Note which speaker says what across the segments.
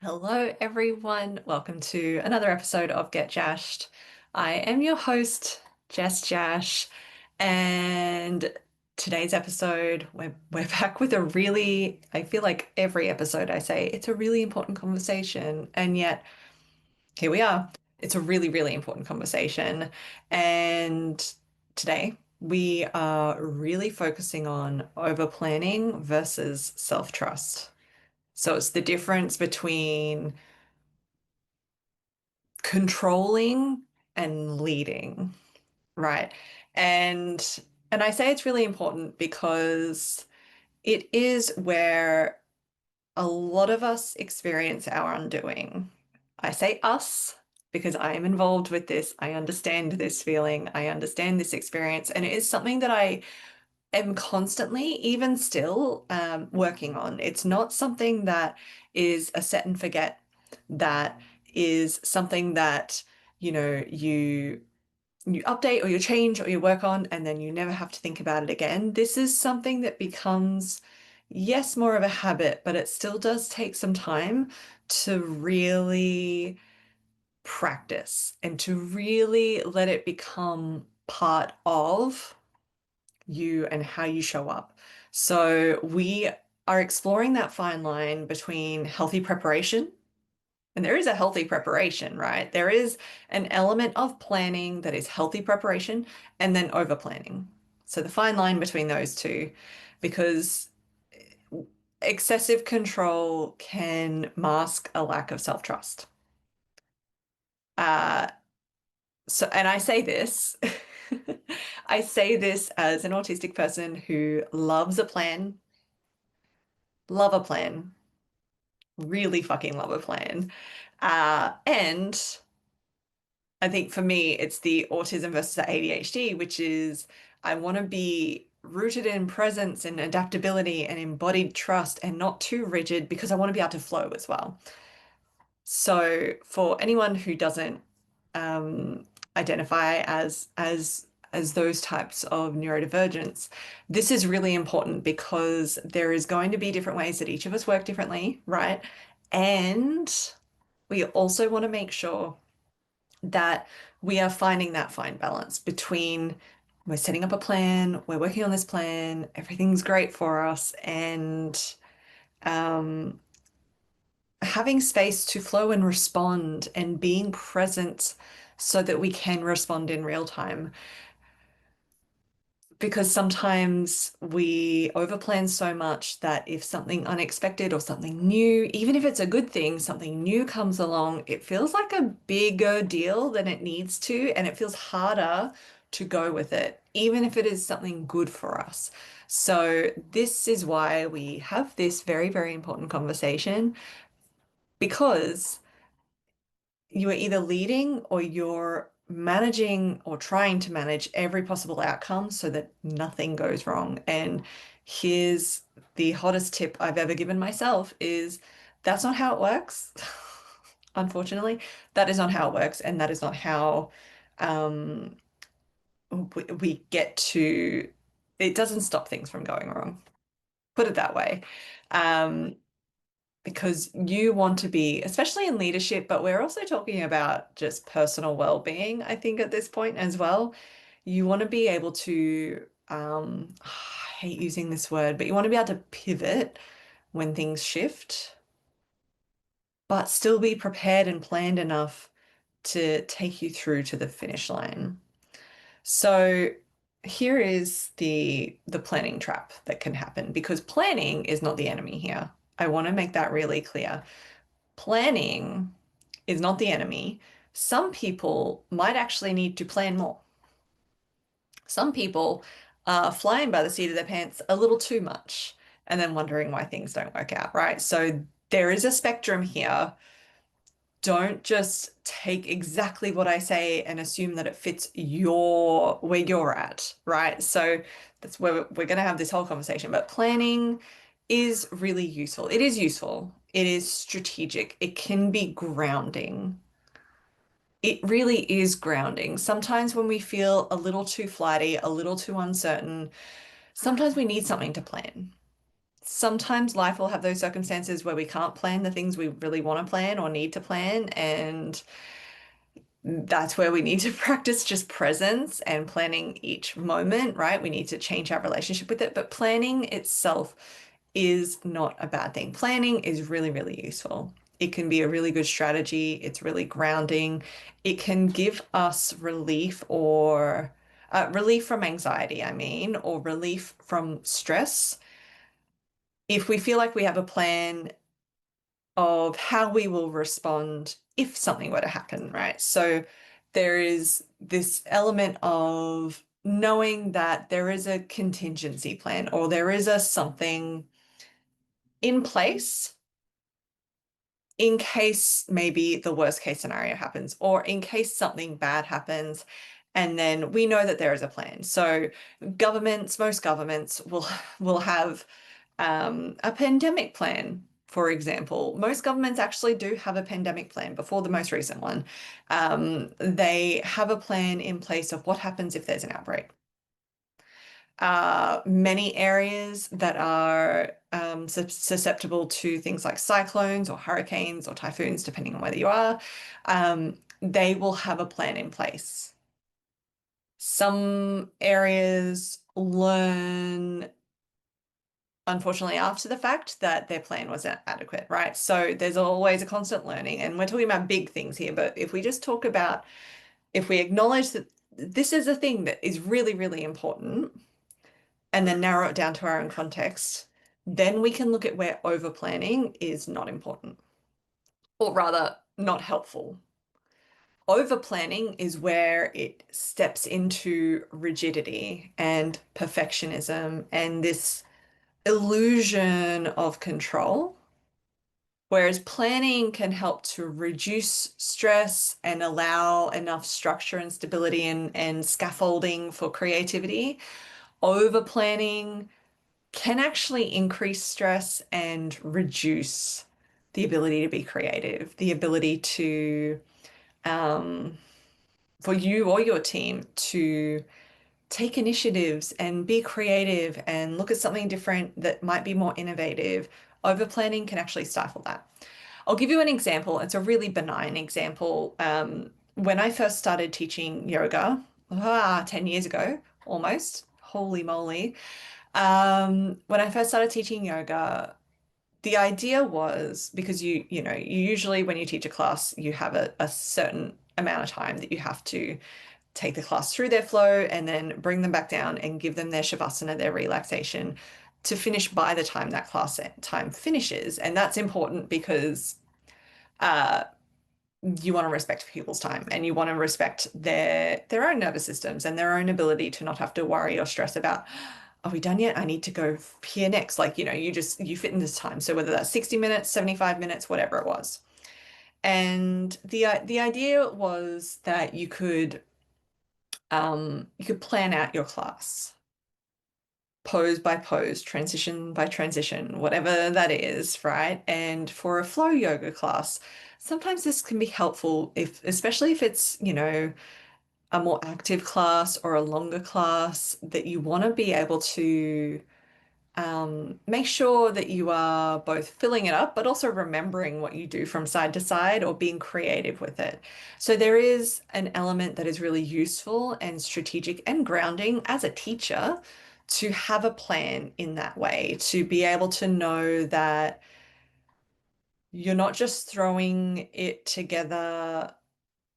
Speaker 1: Hello, everyone. Welcome to another episode of Get Jasched. I am your host, Jess Jash, and today's episode, we're back with a really, I feel like every episode I say it's a really important conversation, and yet here we are. It's a really, really important conversation. And today we are really focusing on over planning versus self-trust. So it's the difference between controlling and leading, right? And and I say it's really important because it is where a lot of us experience our undoing. I say us because I am involved with this. I understand this feeling. I understand this experience. And it is something that I am constantly, even still, working on. It's not something that is a set and forget, that is something that, you update or you change or you work on and then you never have to think about it again. This is something that becomes, yes, more of a habit, but it still does take some time to really practice and to really let it become part of you and how you show up. So we are exploring that fine line between healthy preparation, and there is a healthy preparation, right? There is an element of planning that is healthy preparation and then over planning. So the fine line between those two, because excessive control can mask a lack of self-trust. Uh, and I say this, I say this as an autistic person who loves love a plan, really fucking love a plan. And I think for me, it's the autism versus the ADHD, which is I want to be rooted in presence and adaptability and embodied trust and not too rigid because I want to be able to flow as well. So for anyone who doesn't um, identify as those types of neurodivergence, this is really important because there is going to be different ways that each of us work differently, right? And we also want to make sure that we are finding that fine balance between we're setting up a plan, we're working on this plan, everything's great for us, and um, having space to flow and respond and being present so that we can respond in real time. Because sometimes we overplan so much that if something unexpected or something new, even if it's a good thing, something new comes along, it feels like a bigger deal than it needs to, and it feels harder to go with it, even if it is something good for us. So this is why we have this very, very important conversation because you are either leading or you're managing or trying to manage every possible outcome so that nothing goes wrong. And here's the hottest tip I've ever given myself is that's not how it works. Unfortunately, that is not how it works, and that is not how um, we get to, it doesn't stop things from going wrong. Put it that way. Um, because you want to be, especially in leadership, but we're also talking about just personal well-being, I think, at this point as well. You want to be able to, I hate using this word, but you want to be able to pivot when things shift, but still be prepared and planned enough to take you through to the finish line. So here is the planning trap that can happen because planning is not the enemy here. I want to make that really clear. Planning is not the enemy. Some people might actually need to plan more. Some people are flying by the seat of their pants a little too much and then wondering why things don't work out, right? So there is a spectrum here. Don't just take exactly what I say and assume that it fits where you're at, right? So that's where we're going to have this whole conversation. But planning is really useful. It is useful. It is strategic. It can be grounding. It really is grounding. Sometimes when we feel a little too flighty, a little too uncertain, sometimes we need something to plan. sometimes life will have those circumstances where we can't plan the things we really want to plan or need to plan, and that's where we need to practice just presence and planning each moment, right? We need to change our relationship with it, but planning itself is not a bad thing. Planning is really, really useful. It can be a really good strategy. It's really grounding. It can give us relief or relief from anxiety, I mean, or relief from stress. If we feel like we have a plan of how we will respond if something were to happen, right? So there is this element of knowing that there is a contingency plan or there is a something in place in case maybe the worst case scenario happens or in case something bad happens. And then we know that there is a plan. So most governments will have a pandemic plan, for example. Most governments actually do have a pandemic plan before the most recent one. They have a plan in place of what happens if there's an outbreak. Many areas that are susceptible to things like cyclones or hurricanes or typhoons, depending on whether you are, they will have a plan in place. Some areas learn unfortunately after the fact that their plan wasn't adequate, right? So there's always a constant learning, and we're talking about big things here, but if we just talk about, if we acknowledge that this is a thing that is really, really important, and then narrow it down to our own context, then we can look at where over planning is not important, or rather, not helpful. Over planning is where it steps into rigidity and perfectionism and this illusion of control. Whereas planning can help to reduce stress and allow enough structure and stability and scaffolding for creativity. Over planning can actually increase stress and reduce the ability to be creative, the ability to, um, for you or your team to take initiatives and be creative and look at something different that might be more innovative. Over planning can actually stifle that. I'll give you an example. It's a really benign example. When I first started teaching yoga, 10 years ago, almost, holy moly. When I first started teaching yoga, the idea was because you usually when you teach a class, you have a certain amount of time that you have to take the class through their flow and then bring them back down and give them their shavasana, their relaxation to finish by the time that class time finishes. And that's important because uh, you want to respect people's time and you want to respect their own nervous systems and their own ability to not have to worry or stress about, are we done yet? I need to go here next. Like, you fit in this time. So whether that's 60 minutes, 75 minutes, whatever it was. And the idea was that you could plan out your class pose by pose, transition by transition, whatever that is, right? And for a flow yoga class, sometimes this can be helpful especially if it's, a more active class or a longer class that you want to be able to make sure that you are both filling it up, but also remembering what you do from side to side or being creative with it. So there is an element that is really useful and strategic and grounding as a teacher to have a plan in that way, to be able to know that you're not just throwing it together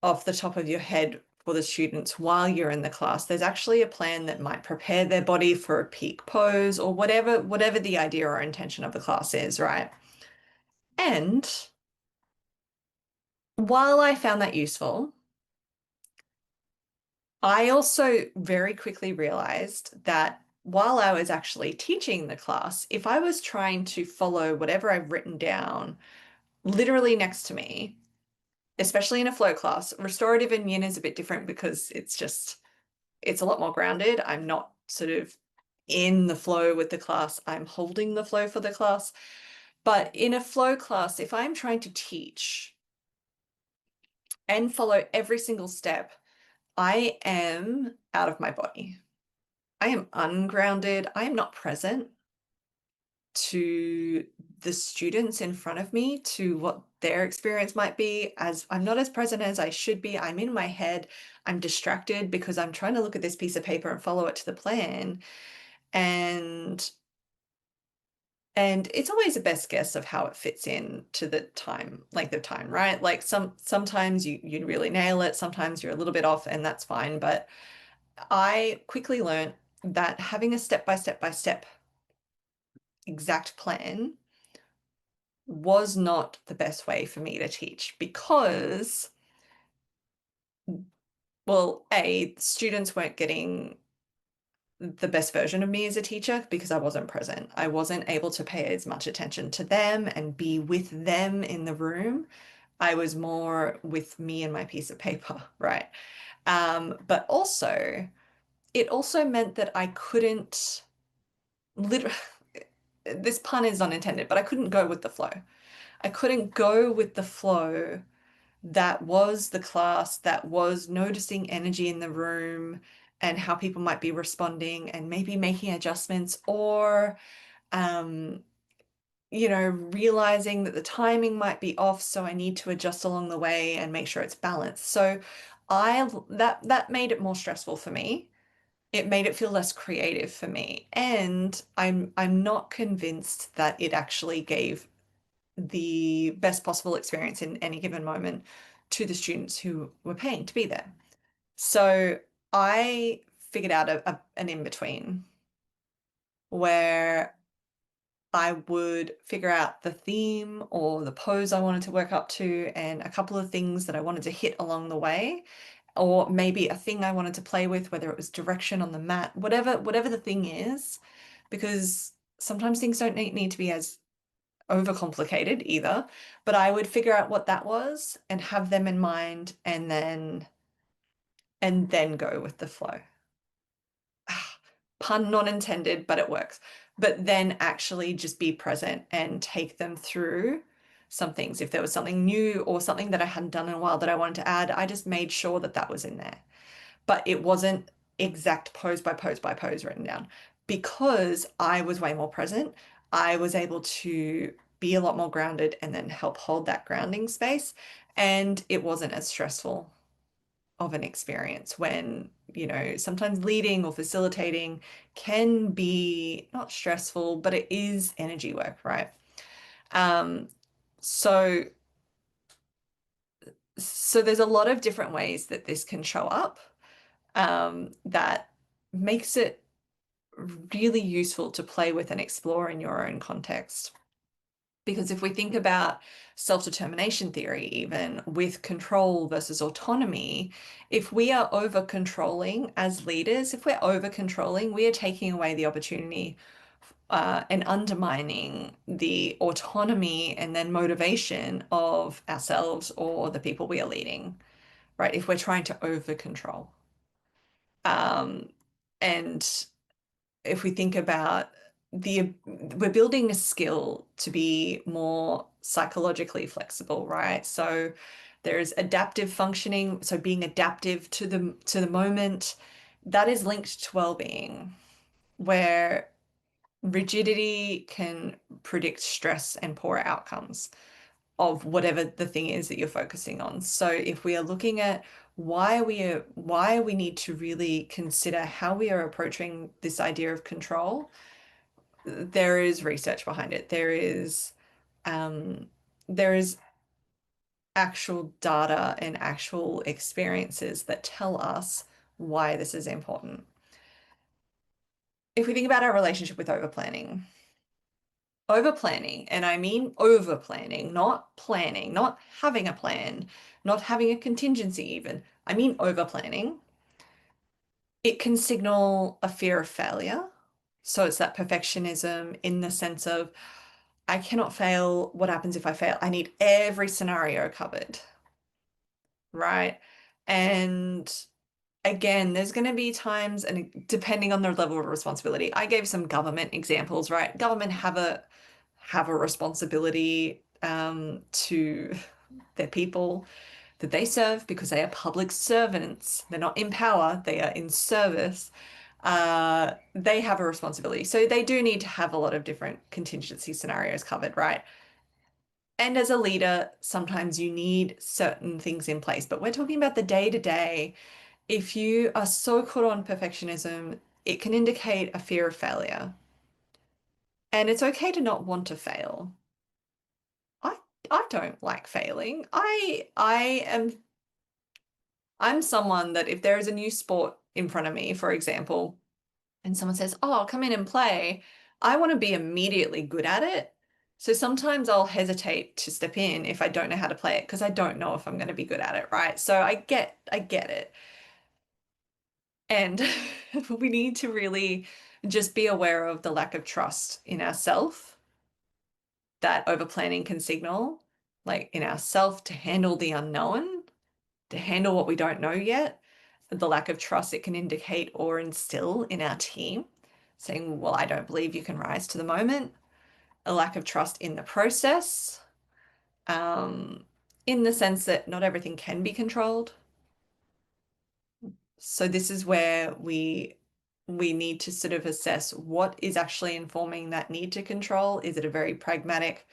Speaker 1: off the top of your head for the students while you're in the class. There's actually a plan that might prepare their body for a peak pose or whatever the idea or intention of the class is, right? And while I found that useful, I also very quickly realized that while I was actually teaching the class, if I was trying to follow whatever I've written down literally next to me, especially in a flow class, restorative and yin is a bit different because it's a lot more grounded. I'm not sort of in the flow with the class. I'm holding the flow for the class. But in a flow class, if I'm trying to teach and follow every single step, I am out of my body. I am ungrounded. I am not present to the students in front of me, to what their experience might be, as I'm not as present as I should be. I'm in my head. I'm distracted because I'm trying to look at this piece of paper and follow it to the plan. And and it's always a best guess of how it fits in to the time, length of time, right? Like sometimes you really nail it, sometimes you're a little bit off, and that's fine. But I quickly learned that having a step by step by step exact plan was not the best way for me to teach because, well, A, students weren't getting the best version of me as a teacher because I wasn't present. I wasn't able to pay as much attention to them and be with them in the room. I was more with me and my piece of paper, right? But also, it also meant that I couldn't literally, this pun is unintended, but I couldn't go with the flow. I couldn't go with the flow that was the class, that was noticing energy in the room and how people might be responding and maybe making adjustments or, um, realizing that the timing might be off, so I need to adjust along the way and make sure it's balanced. So that made it more stressful for me. It made it feel less creative for me. And I'm not convinced that it actually gave the best possible experience in any given moment to the students who were paying to be there. So I figured out an in-between where I would figure out the theme or the pose I wanted to work up to and a couple of things that I wanted to hit along the way, or maybe a thing I wanted to play with, whether it was direction on the mat, whatever the thing is, because sometimes things don't need to be as overcomplicated either, but I would figure out what that was and have them in mind and then go with the flow. Pun not intended, but it works. But then actually just be present and take them through some things. If there was something new or something that I hadn't done in a while that I wanted to add, I just made sure that that was in there. But it wasn't exact pose by pose by pose written down because I was way more present. I was able to be a lot more grounded and then help hold that grounding space. And it wasn't as stressful of an experience when, sometimes leading or facilitating can be not stressful, but it is energy work, right? Um, so so there's a lot of different ways that this can show up, that makes it really useful to play with and explore in your own context. Because if we think about self-determination theory, even with control versus autonomy, if we are over controlling as leaders, if we're over controlling, we are taking away the opportunity, and undermining the autonomy and then motivation of ourselves or the people we are leading, right? If we're trying to over control. Um, and if we think about we're building a skill to be more psychologically flexible, right? So there's adaptive functioning, so being adaptive to the moment, that is linked to well-being, where rigidity can predict stress and poor outcomes of whatever the thing is that you're focusing on. So if we are looking at why we need to really consider how we are approaching this idea of control, there is research behind it. There is actual data and actual experiences that tell us why this is important. If we think about our relationship with over planning, and I mean over planning, not planning, not having a plan, not having a contingency even. I mean over planning. It can signal a fear of failure. So it's that perfectionism in the sense of, I cannot fail. What happens if I fail? I need every scenario covered, right? And again, there's going to be times, and depending on their level of responsibility, I gave some government examples, right? Government have a responsibility, to their people that they serve because they are public servants. They're not in power, they are in service. they have a responsibility. So they do need to have a lot of different contingency scenarios covered, right? And as a leader, sometimes you need certain things in place, but we're talking about the day to day. If you are so caught on perfectionism, it can indicate a fear of failure. And it's okay to not want to fail. I I don't like failing. I'm someone that if there is a new sport in front of me, for example, and someone says, "Oh, come in and play," I want to be immediately good at it. So sometimes I'll hesitate to step in if I don't know how to play it because I don't know if I'm going to be good at it, right? So I get it. And we need to really just be aware of the lack of trust in ourselves that over planning can signal, like in ourselves to handle the unknown, to handle what we don't know yet, the lack of trust it can indicate or instill in our team, saying, well, I don't believe you can rise to the moment, a lack of trust in the process, um, in the sense that not everything can be controlled. So this is where we need to sort of assess what is actually informing that need to control. Is it a very pragmatic,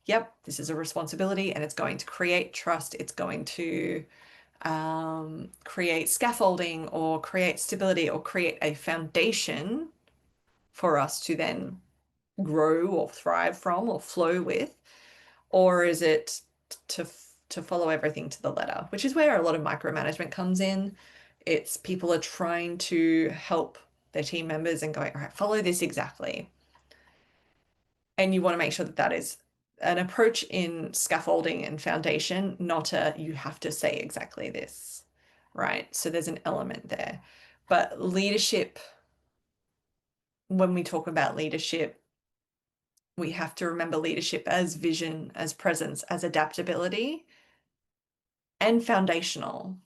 Speaker 1: yep, this is a responsibility and it's going to create trust, it's going to create scaffolding or create stability or create a foundation for us to then grow or thrive from or flow with? Or is it to to follow everything to the letter, which is where a lot of micromanagement comes in. It's people are trying to help their team members and going, all right, follow this exactly. And you want to make sure that that is an approach in scaffolding and foundation, not a you have to say exactly this, right? So there's an element there. But leadership, when we talk about leadership, we have to remember leadership as vision, as presence, as adaptability, and foundational,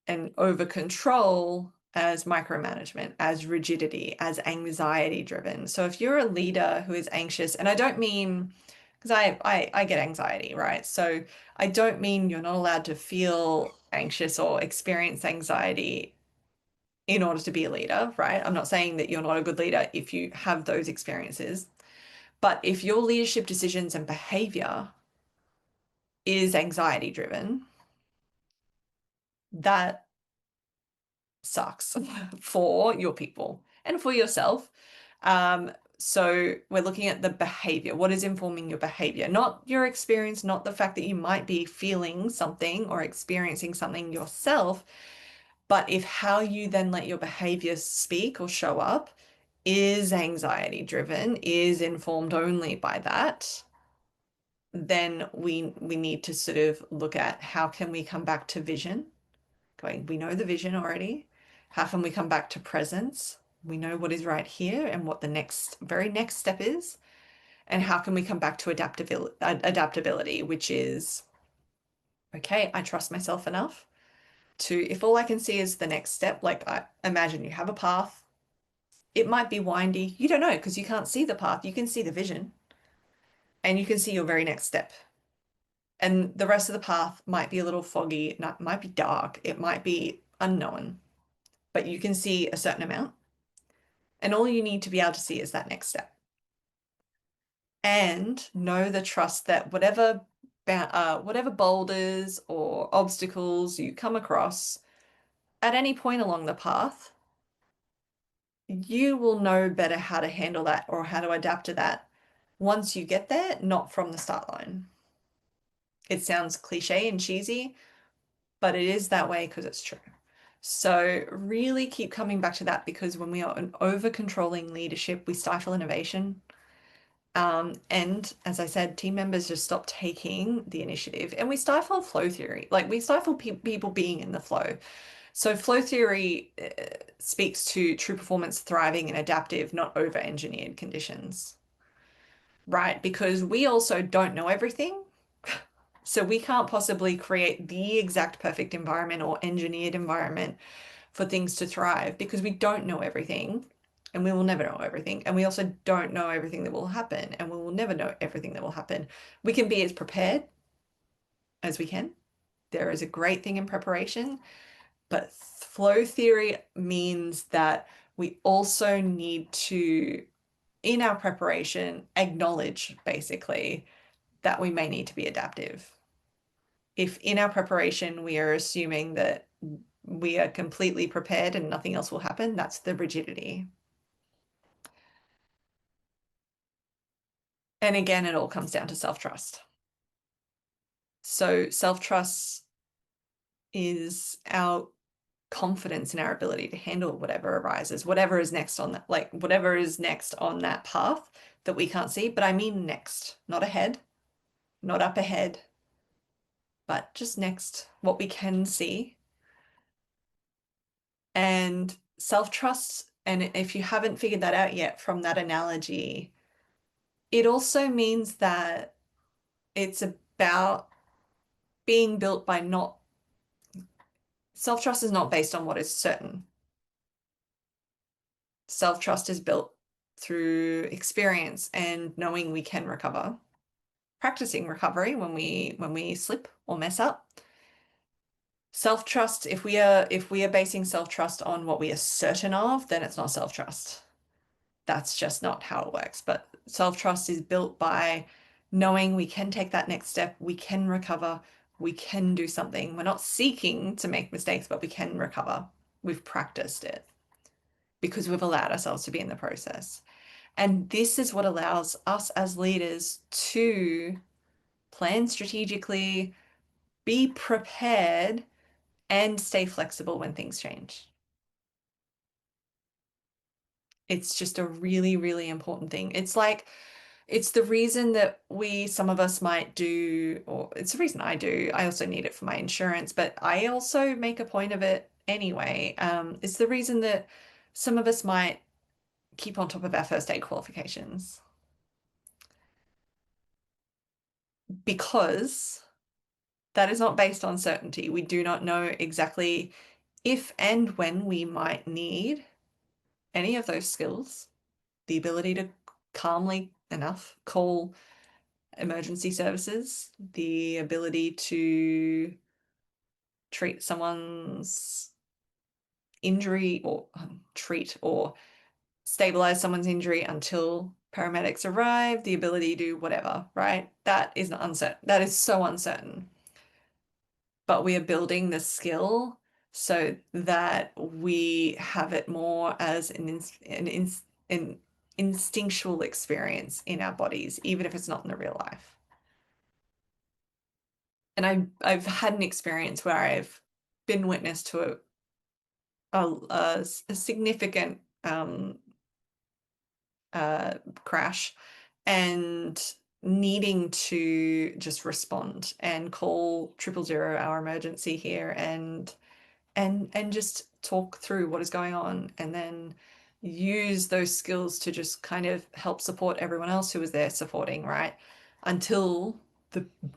Speaker 1: and over control as micromanagement, as rigidity, as anxiety driven. So if you're a leader who is anxious, and I don't mean because I get anxiety, right? So I don't mean you're not allowed to feel anxious or experience anxiety in order to be a leader, right? I'm not saying that you're not a good leader if you have those experiences, but if your leadership decisions and behavior is anxiety driven, that sucks for your people and for yourself. So we're looking at the behavior. What is informing your behavior? Not your experience, not the fact that you might be feeling something or experiencing something yourself, but if how you then let your behavior speak or show up is anxiety driven, is informed only by that, then we need to sort of look at how can we come back to vision, going, we know the vision already. How can we come back to presence? We know what is right here and what the very next step is. And how can we come back to adaptability, which is, okay, I trust myself enough to, if all I can see is the next step, like I imagine you have a path, it might be windy. You don't know because you can't see the path. You can see the vision and you can see your very next step. And the rest of the path might be a little foggy, it might be dark, it might be unknown, but you can see a certain amount. And all you need to be able to see is that next step. And know the trust that whatever boulders or obstacles you come across at any point along the path, you will know better how to handle that or how to adapt to that once you get there, not from the start line. It sounds cliche and cheesy, but it is that way because it's true. So really keep coming back to that because when we are an over controlling leadership, we stifle innovation. And as I said, team members just stop taking the initiative and we stifle flow theory. Like we stifle people being in the flow. So flow theory speaks to true performance thriving in adaptive, not over-engineered conditions, right? Because we also don't know everything. So we can't possibly create the exact perfect environment or engineered environment for things to thrive because we don't know everything and we will never know everything. And we also don't know everything that will happen and we will never know everything that will happen. We can be as prepared as we can. There is a great thing in preparation, but flow theory means that we also need to, in our preparation, acknowledge basically that we may need to be adaptive. If in our preparation we are assuming that we are completely prepared and nothing else will happen, that's the rigidity. And again, it all comes down to self-trust. So self-trust is our confidence in our ability to handle whatever arises, whatever is next on that, like whatever is next on that path that we can't see. But I mean next, not ahead, not up ahead, but just next, what we can see. And self-trust, and if you haven't figured that out yet from that analogy, it also means that it's about being built by not, self-trust is not based on what is certain. Self-trust is built through experience and knowing we can recover, practicing recovery when we slip or mess up. Self-trust, if we are basing self-trust on what we are certain of, then it's not self-trust. That's just not how it works. But self-trust is built by knowing we can take that next step, we can recover, we can do something. We're not seeking to make mistakes, but we can recover. We've practiced it because we've allowed ourselves to be in the process. And this is what allows us as leaders to plan strategically, be prepared, and stay flexible when things change. It's just a really, really important thing. It's like, it's the reason that some of us might do, or it's the reason I do. I also need it for my insurance, but I also make a point of it anyway. It's the reason that some of us might keep on top of our first aid qualifications because that is not based on certainty. We do not know exactly if and when we might need any of those skills, the ability to calmly enough call emergency services, the ability to treat someone's injury or treat or stabilize someone's injury until paramedics arrive, the ability to do whatever, right? That is not uncertain. That is so uncertain. But we are building the skill so that we have it more as an instinctual experience in our bodies, even if it's not in the real life. And I've had an experience where I've been witness to a significant crash and needing to just respond and call 000, our emergency here, and just talk through what is going on, and then use those skills to just kind of help support everyone else who was there supporting, right? Until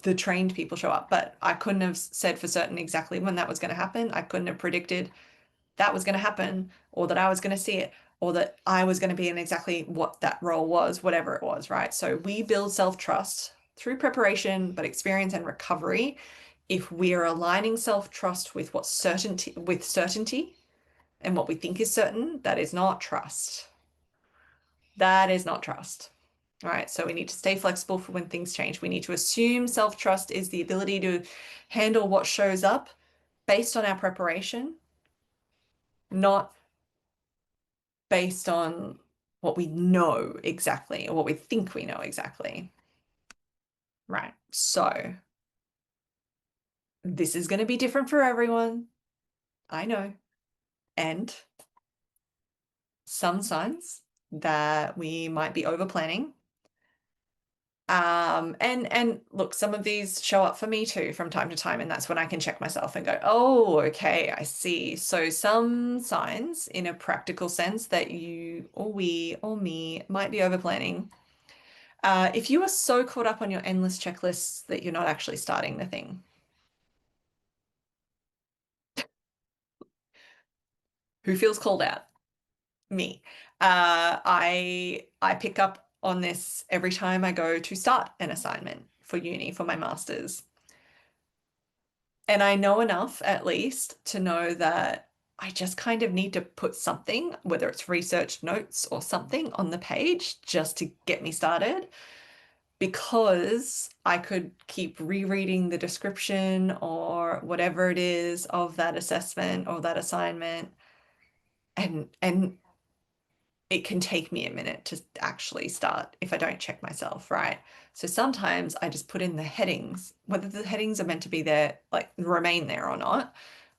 Speaker 1: the trained people show up. But I couldn't have said for certain exactly when that was going to happen. I couldn't have predicted that was going to happen, or that I was going to see it, or that I was going to be in exactly what that role was, whatever it was, right? So we build self-trust through preparation, but experience and recovery. If we are aligning self-trust with certainty and what we think is certain, that is not trust. That is not trust. All right, so we need to stay flexible for when things change. We need to assume self-trust is the ability to handle what shows up based on our preparation, not based on what we know exactly or what we think we know exactly. Right, so this is going to be different for everyone. I know. And some signs that we might be over planning. And look, some of these show up for me too from time to time, and that's when I can check myself and go, oh, okay, I see. So some signs in a practical sense that you or we or me might be over planning. If you are so caught up on your endless checklists that you're not actually starting the thing. Who feels called out? Me. I pick up on this every time I go to start an assignment for uni, for my master's. And I know enough, at least, to know that I just kind of need to put something, whether it's research notes or something on the page just to get me started because I could keep rereading the description or whatever it is of that assessment or that assignment and it can take me a minute to actually start if I don't check myself, right? So sometimes I just put in the headings, whether the headings are meant to be there, like remain there or not.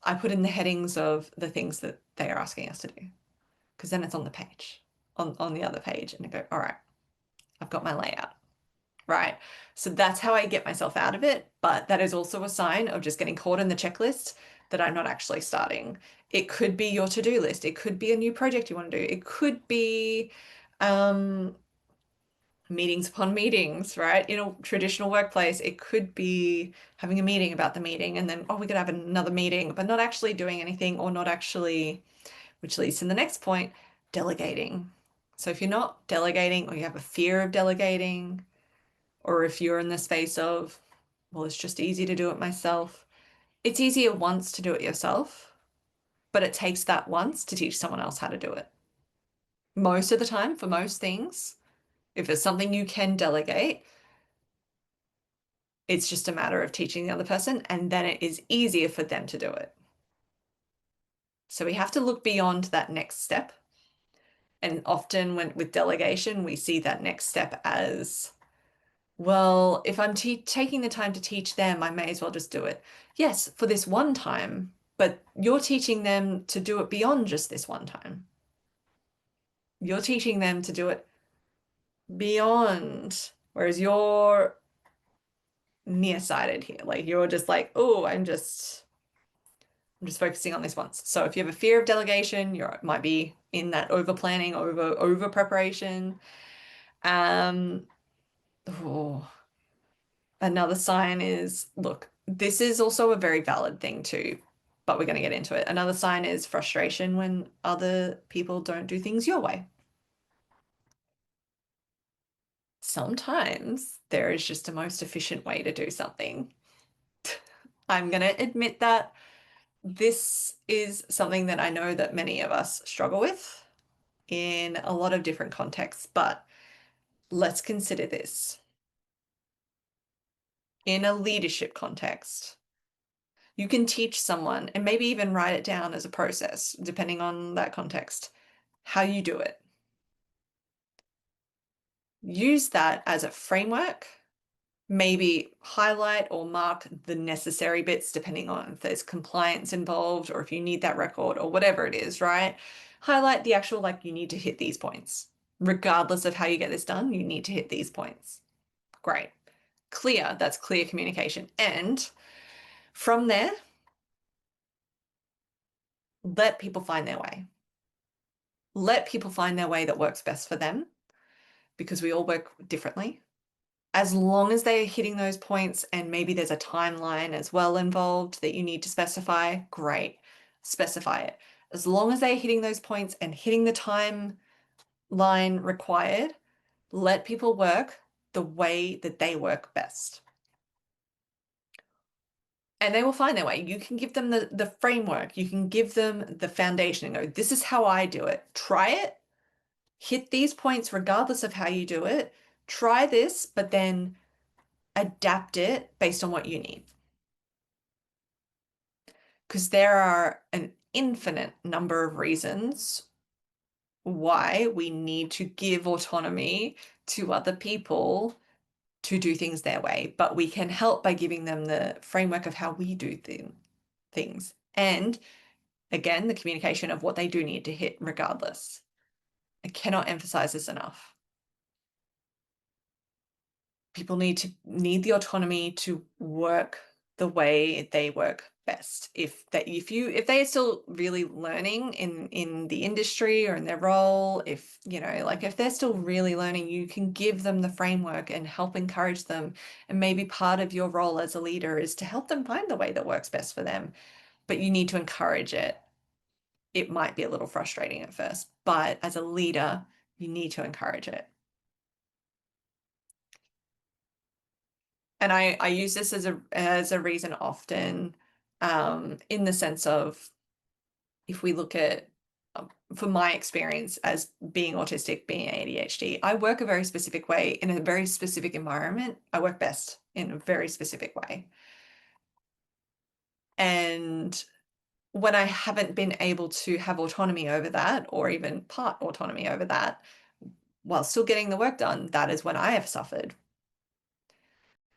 Speaker 1: I put in the headings of the things that they are asking us to do because then it's on the page, on the other page, and I go, all right, I've got my layout, right? So that's how I get myself out of it. But that is also a sign of just getting caught in the checklist that I'm not actually starting. It could be your to-do list. It could be a new project you want to do. It could be um, meetings upon meetings, right? In a traditional workplace, it could be having a meeting about the meeting and then, oh, we could have another meeting, but not actually doing anything or not actually, which leads to the next point, delegating. So if you're not delegating or you have a fear of delegating, or if you're in the space of, well, it's just easy to do it myself. It's easier once to do it yourself, but it takes that once to teach someone else how to do it. Most of the time, for most things, if it's something you can delegate, it's just a matter of teaching the other person, and then it is easier for them to do it. So we have to look beyond that next step. And often when with delegation, we see that next step as, well, if I'm taking the time to teach them, I may as well just do it. Yes, for this one time, but you're teaching them to do it beyond just this one time. You're teaching them to do it beyond, whereas you're nearsighted here. Like you're just like, oh, I'm just focusing on this once. So if you have a fear of delegation, you might be in that over planning, over preparation. Um, oh, Another sign is, look, this is also a very valid thing too, but we're going to get into it. Another sign is frustration when other people don't do things your way. Sometimes there is just a most efficient way to do something. I'm going to admit that this is something that I know that many of us struggle with in a lot of different contexts, but let's consider this. In a leadership context, you can teach someone and maybe even write it down as a process, depending on that context, how you do it. Use that as a framework, maybe highlight or mark the necessary bits, depending on if there's compliance involved or if you need that record or whatever it is, right? Highlight the actual, like, you need to hit these points. Regardless of how you get this done, you need to hit these points. Great. Clear, that's clear communication. And from there, let people find their way. Let people find their way that works best for them because we all work differently. As long as they are hitting those points and maybe there's a timeline as well involved that you need to specify, great, specify it. As long as they're hitting those points and hitting the timeline required, let people work the way that they work best. And they will find their way. You can give them the framework, you can give them the foundation and go, this is how I do it. Try it, hit these points regardless of how you do it. Try this, but then adapt it based on what you need. Because there are an infinite number of reasons why we need to give autonomy to other people to do things their way, but we can help by giving them the framework of how we do things. And again, the communication of what they do need to hit regardless. I cannot emphasize this enough. People need the autonomy to work the way they work best. If they are still really learning in the industry or in their role, if like if they're still really learning, you can give them the framework and help encourage them. And maybe part of your role as a leader is to help them find the way that works best for them. But you need to encourage it. It might be a little frustrating at first, but as a leader, you need to encourage it. And I use this as a reason often, in the sense of if we look at, for my experience as being autistic, being ADHD, I work a very specific way in a very specific environment. I work best in a very specific way. And when I haven't been able to have autonomy over that, or even part autonomy over that, while still getting the work done, that is when I have suffered,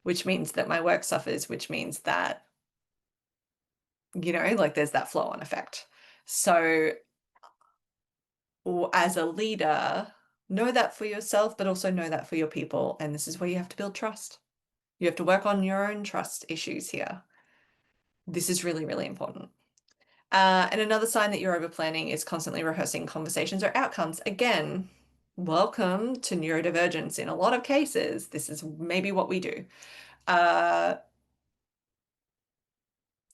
Speaker 1: which means that my work suffers, which means that, like there's that flow on effect. So as a leader, know that for yourself, but also know that for your people. And this is where you have to build trust. You have to work on your own trust issues here. This is really, really important. And another sign that you're over planning is constantly rehearsing conversations or outcomes. Again, welcome to neurodivergence. In a lot of cases, this is maybe what we do. Uh,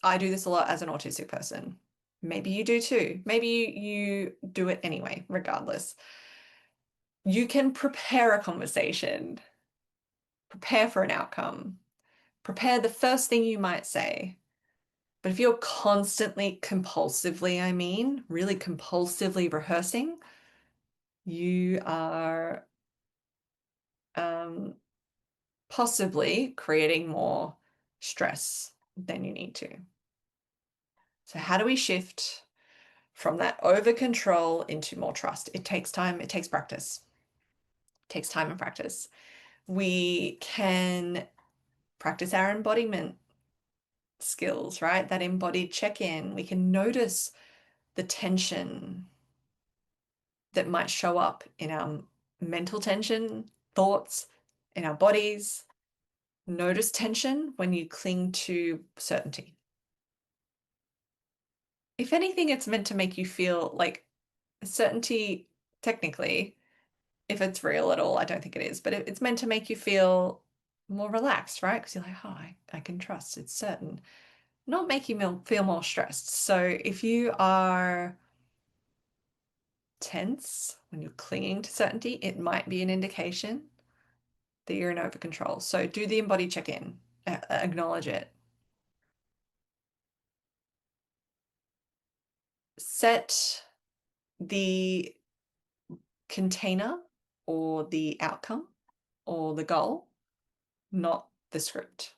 Speaker 1: I do this a lot as an autistic person. Maybe you do too. Maybe you do it anyway, regardless. You can prepare a conversation, prepare for an outcome, prepare the first thing you might say. But if you're constantly, compulsively, really compulsively rehearsing, you are um, possibly creating more stress than you need to. So how do we shift from that over control into more trust? It takes time, it takes practice. It takes time and practice. We can practice our embodiment skills, right? That embodied check-in. We can notice the tension that might show up in our mental tension, thoughts, in our bodies. Notice tension when you cling to certainty. If anything, it's meant to make you feel like certainty, technically, if it's real at all, I don't think it is, but it's meant to make you feel more relaxed, right? Because you're like, oh, I can trust, it's certain. Not make you feel more stressed. So if you are tense when you're clinging to certainty, it might be an indication that you're in over control. So do the embody check-in, acknowledge it. Set the container or the outcome or the goal, not the script.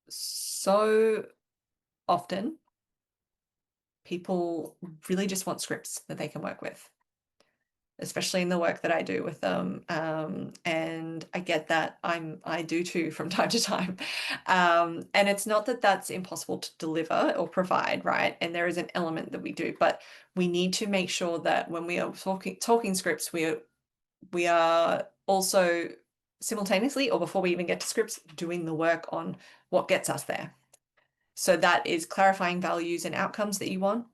Speaker 1: So often, people really just want scripts that they can work with, especially in the work that I do with them. And I get that I do too from time to time. And it's not that that's impossible to deliver or provide, right? And there is an element that we do, but we need to make sure that when we are talking scripts, we are also simultaneously, or before we even get to scripts, doing the work on what gets us there. So that is clarifying values and outcomes that you want,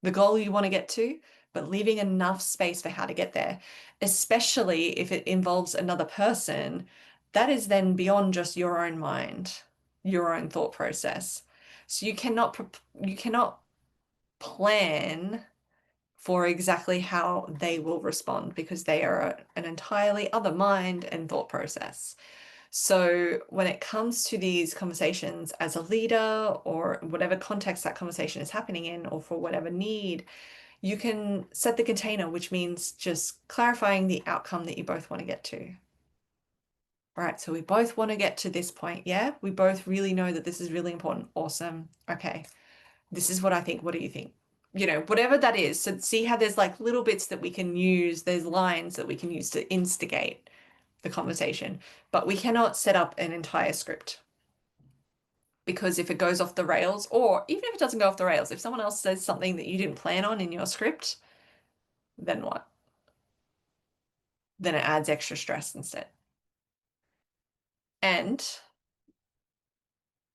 Speaker 1: the goal you want to get to, but leaving enough space for how to get there, especially if it involves another person. That is then beyond just your own mind, your own thought process. So you cannot plan for exactly how they will respond because they are an entirely other mind and thought process. So when it comes to these conversations as a leader or whatever context that conversation is happening in, or for whatever need, you can set the container, which means just clarifying the outcome that you both want to get to. All right, so we both want to get to this point. Yeah, we both really know that this is really important. Awesome. Okay, this is what I think. What do you think? Whatever that is. So see how there's like little bits that we can use, there's lines that we can use to instigate the conversation, but we cannot set up an entire script, because if it goes off the rails, or even if it doesn't go off the rails, if someone else says something that you didn't plan on in your script, then what? Then it adds extra stress instead. And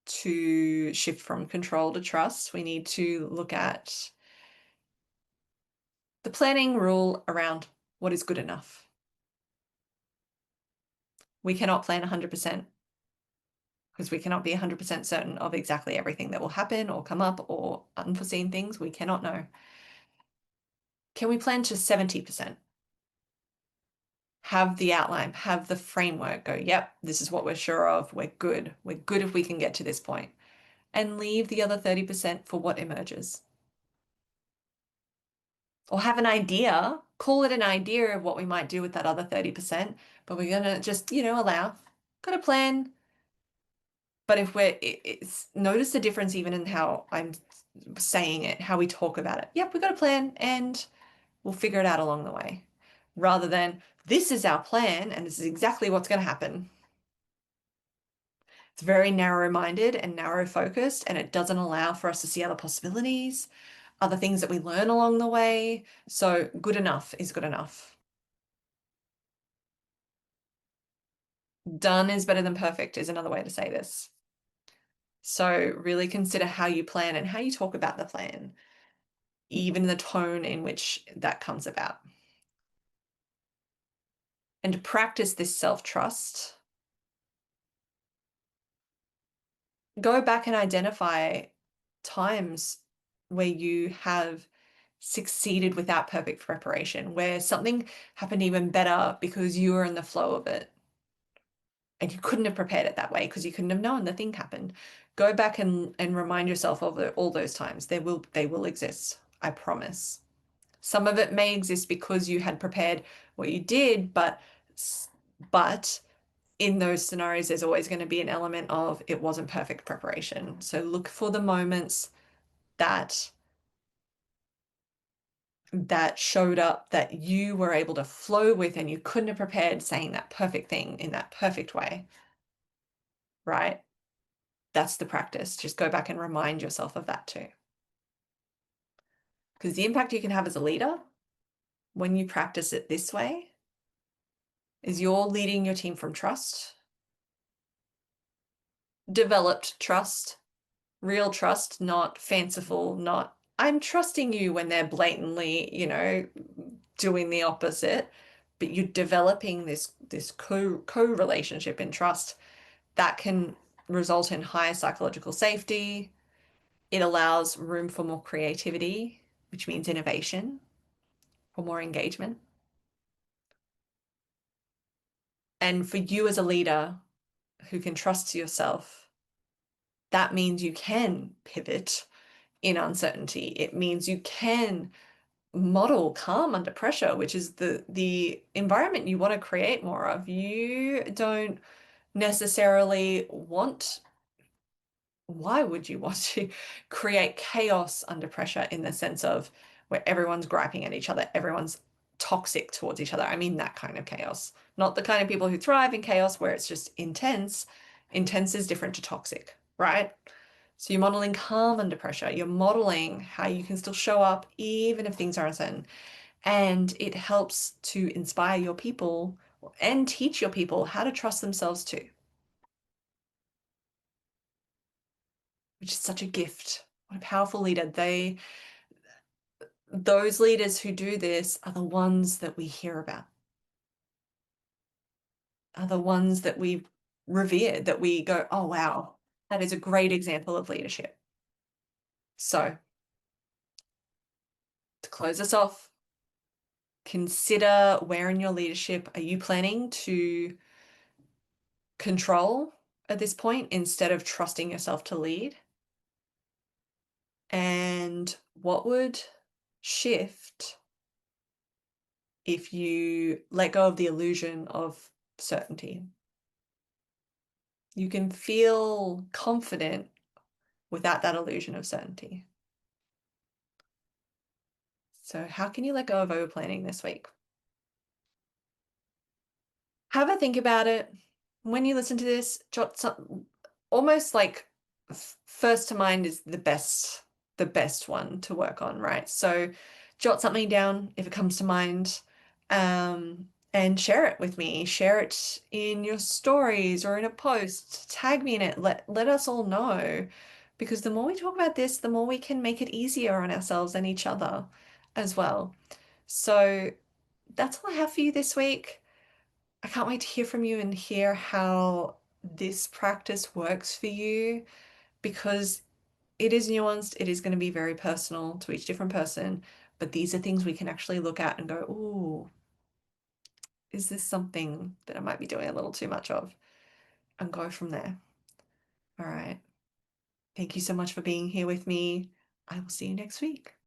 Speaker 1: to shift from control to trust, we need to look at the planning rule around what is good enough. We cannot plan 100% because we cannot be 100% certain of exactly everything that will happen or come up, or unforeseen things. We cannot know. Can we plan to 70%? Have the outline, have the framework, go, yep, this is what we're sure of. We're good. We're good if we can get to this point. and leave the other 30% for what emerges. Or have an idea, call it an idea of what we might do with that other 30%, but we're gonna just, allow, got a plan. But if it's notice the difference even in how I'm saying it, how we talk about it. Yep, we got a plan and we'll figure it out along the way. Rather than this is our plan and this is exactly what's going to happen. It's very narrow-minded and narrow-focused, and it doesn't allow for us to see other possibilities, other things that we learn along the way. So good enough is good enough. Done is better than perfect is another way to say this. So really consider how you plan and how you talk about the plan, even the tone in which that comes about. And to practice this self-trust, go back and identify times where you have succeeded without perfect preparation, where something happened even better because you were in the flow of it and you couldn't have prepared it that way because you couldn't have known the thing happened. Go back and remind yourself of all those times. They will exist, I promise. Some of it may exist because you had prepared what you did, but in those scenarios, there's always going to be an element of it wasn't perfect preparation. So look for the moments that that showed up that you were able to flow with and you couldn't have prepared saying that perfect thing in that perfect way, right? That's the practice. Just go back and remind yourself of that too. Because the impact you can have as a leader when you practice it this way is you're leading your team from trust, developed trust, real trust, not fanciful, not I'm trusting you when they're blatantly, doing the opposite. But you're developing this co-relationship in trust that can result in higher psychological safety. It allows room for more creativity, which means innovation, for more engagement. And for you as a leader who can trust yourself, that means you can pivot in uncertainty. It means you can model calm under pressure, which is the environment you want to create more of. You don't necessarily want, why would you want to create chaos under pressure in the sense of where everyone's griping at each other, everyone's toxic towards each other? I mean that kind of chaos, not the kind of people who thrive in chaos where it's just intense. Intense is different to toxic, right? So you're modeling calm under pressure. You're modeling how you can still show up even if things are uncertain. And it helps to inspire your people and teach your people how to trust themselves too, which is such a gift. What a powerful leader. Those leaders who do this are the ones that we hear about, are the ones that we revere, that we go, oh, wow, that is a great example of leadership. So to close us off, consider where in your leadership are you planning to control at this point instead of trusting yourself to lead? And what would shift if you let go of the illusion of certainty? You can feel confident without that illusion of certainty. So how can you let go of overplanning this week? Have a think about it. When you listen to this, jot some, almost like first to mind is the best one to work on, right? So jot something down if it comes to mind, and share it with me. Share it in your stories or in a post. Tag me in it. Let us all know. Because the more we talk about this, the more we can make it easier on ourselves and each other as well. So that's all I have for you this week. I can't wait to hear from you and hear how this practice works for you because it is nuanced. It is going to be very personal to each different person, but these are things we can actually look at and go, "Ooh, is this something that I might be doing a little too much of?" And go from there. All right. Thank you so much for being here with me. I will see you next week.